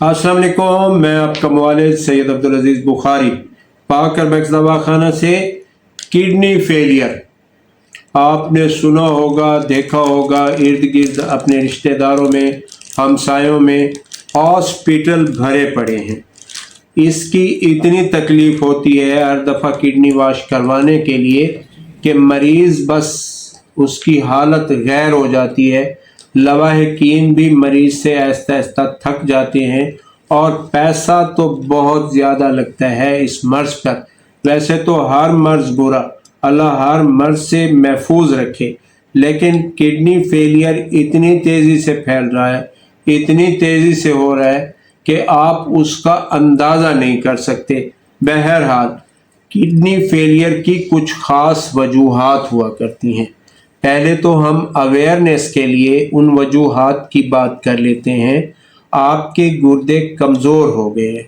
अस्सलाम वालेकुम, मैं आपका मुआलिज सैयद अब्दुल अजीज़ बुखारी पाकर मैक्स दवाखाना से। किडनी फेलियर आपने सुना होगा, देखा होगा, इर्द गिर्द अपने रिश्तेदारों में, हमसायों में हॉस्पिटल भरे पड़े हैं। इसकी इतनी तकलीफ़ होती है हर दफ़ा किडनी वाश करवाने के लिए कि मरीज़ बस उसकी हालत गैर हो जाती है। लवाहिकीन भी मरीज़ से आहिस्ता आहिस्ता थक जाते हैं और पैसा तो बहुत ज़्यादा लगता है इस मर्ज़ पर। वैसे तो हर मर्ज़ बुरा, अल्लाह हर मर्ज़ से महफूज रखे, लेकिन किडनी फेलियर इतनी तेज़ी से फैल रहा है, इतनी तेज़ी से हो रहा है कि आप उसका अंदाज़ा नहीं कर सकते। बहरहाल किडनी फेलियर की कुछ ख़ास वजूहात हुआ करती हैं। पहले तो हम अवेयरनेस के लिए उन वजूहात की बात कर लेते हैं। आपके गुर्दे कमज़ोर हो गए,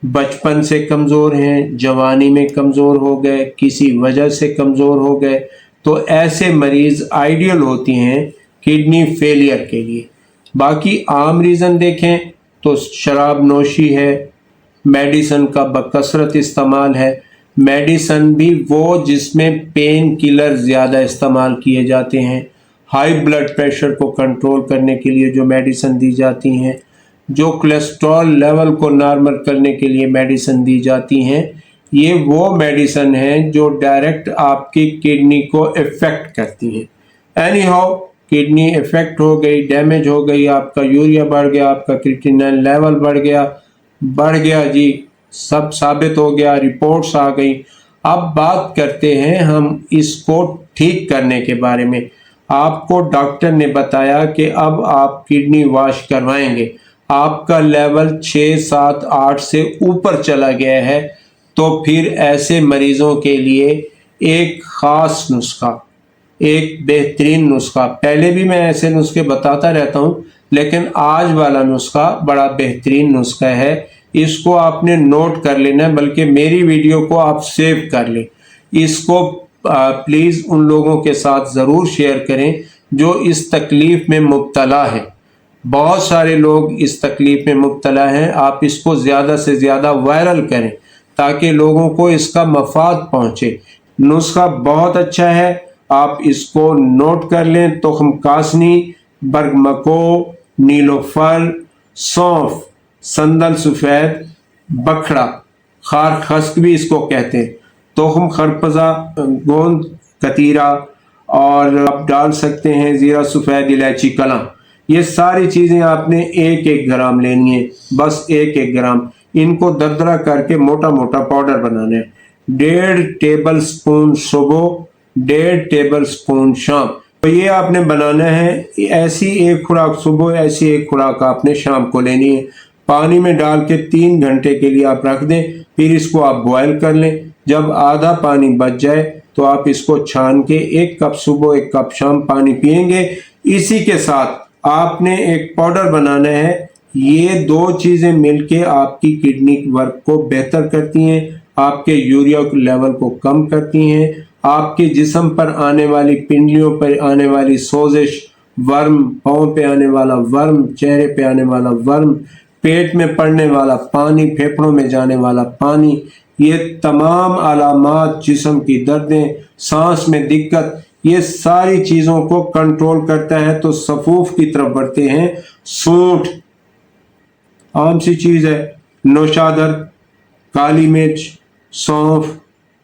बचपन से कमज़ोर हैं, जवानी में कमज़ोर हो गए, किसी वजह से कमज़ोर हो गए, तो ऐसे मरीज़ आइडियल होती हैं किडनी फेलियर के लिए। बाकी आम रीज़न देखें तो शराब नोशी है, मेडिसन का बकसरत इस्तेमाल है। मेडिसन भी वो जिसमें पेन किलर ज़्यादा इस्तेमाल किए जाते हैं। हाई ब्लड प्रेशर को कंट्रोल करने के लिए जो मेडिसन दी जाती हैं, जो कोलेस्ट्रॉल लेवल को नॉर्मल करने के लिए मेडिसन दी जाती हैं, ये वो मेडिसन हैं जो डायरेक्ट आपकी किडनी को इफ़ेक्ट करती हैं। एनी हाउ किडनी इफ़ेक्ट हो गई, डैमेज हो गई, आपका यूरिया बढ़ गया, आपका क्रिएटिनिन लेवल बढ़ गया जी, सब साबित हो गया, रिपोर्ट्स आ गई। अब बात करते हैं हम इसको ठीक करने के बारे में। आपको डॉक्टर ने बताया कि अब आप किडनी वॉश करवाएंगे, आपका लेवल 6, 7, 8 से ऊपर चला गया है, तो फिर ऐसे मरीज़ों के लिए एक ख़ास नुस्खा, एक बेहतरीन नुस्खा, पहले भी मैं ऐसे नुस्खे बताता रहता हूँ, लेकिन आज वाला नुस्खा बड़ा बेहतरीन नुस्खा है। इसको आपने नोट कर लेना है, बल्कि मेरी वीडियो को आप सेव कर लें। इसको प्लीज़ उन लोगों के साथ ज़रूर शेयर करें जो इस तकलीफ़ में मुब्तला है। बहुत सारे लोग इस तकलीफ़ में मुब्तला हैं। आप इसको ज़्यादा से ज़्यादा वायरल करें ताकि लोगों को इसका मफाद पहुँचे। नुस्खा बहुत अच्छा है, आप इसको नोट कर लें। तुख्म कासनी, बरगमको, नीलोफर, सौंफ, संदल सफ़ेद, बखड़ा, खार खस्क भी इसको कहते हैं, तुख्म खरपजा, गोंद कतीरा, और आप डाल सकते हैं ज़ीरा सफ़ेद, इलायची कलां। ये सारी चीज़ें आपने 1-1 ग्राम लेनी है, बस 1-1 ग्राम। इनको दरदरा करके मोटा मोटा पाउडर बनाना है। 1.5 टेबल स्पून सुबह, 1.5 टेबल स्पून शाम। तो ये आपने बनाना है। ऐसी एक खुराक सुबह, ऐसी एक खुराक आपने शाम को लेनी है। पानी में डाल के 3 घंटे के लिए आप रख दें, फिर इसको आप बॉयल कर लें। जब आधा पानी बच जाए तो आप इसको छान के 1 कप सुबह, 1 कप शाम पानी पिएंगे। इसी के साथ आपने एक पाउडर बनाना है। ये 2 चीज़ें मिलके आपकी किडनी वर्क को बेहतर करती हैं, आपके यूरिया लेवल को कम करती हैं, आपके जिस्म पर आने वाली, पिंडलियों पर आने वाली सोजिश, वर्म, पाँव पे आने वाला वर्म, चेहरे पे आने वाला वर्म, पेट में पड़ने वाला पानी, फेफड़ों में जाने वाला पानी, ये तमाम अलामात, जिस्म की दर्दें, सांस में दिक्कत, ये सारी चीज़ों को कंट्रोल करता है। तो सफूफ की तरफ बढ़ते हैं। सूंठ आम सी चीज़ है, नौशादर, काली मिर्च, सौंफ,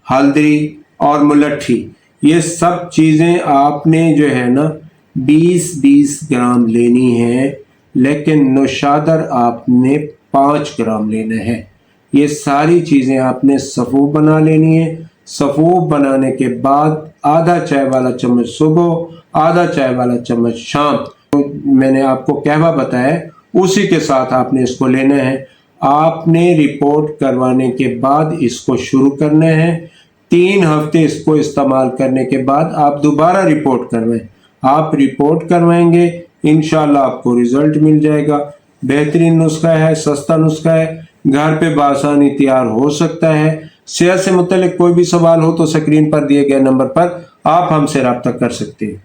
हल्दी और मुलट्ठी, ये सब चीज़ें आपने जो है ना 20-20 ग्राम लेनी है, लेकिन नौशादर आपने 5 ग्राम लेना है। ये सारी चीज़ें आपने सफ़ूफ बना लेनी है। सफ़ूफ बनाने के बाद आधा चाय वाला चम्मच सुबह, आधा चाय वाला चम्मच शाम, तो मैंने आपको कहवा बताया, उसी के साथ आपने इसको लेना है। आपने रिपोर्ट करवाने के बाद इसको शुरू करना है। 3 हफ्ते इसको इस्तेमाल करने के बाद आप दोबारा रिपोर्ट करवाएं। आप रिपोर्ट करवाएंगे, इंशाल्लाह आपको रिज़ल्ट मिल जाएगा। बेहतरीन नुस्खा है, सस्ता नुस्खा है, घर पे बआसानी तैयार हो सकता है। सेहत से मुतल्लिक कोई भी सवाल हो तो स्क्रीन पर दिए गए नंबर पर आप हमसे रब्ता कर सकते हैं।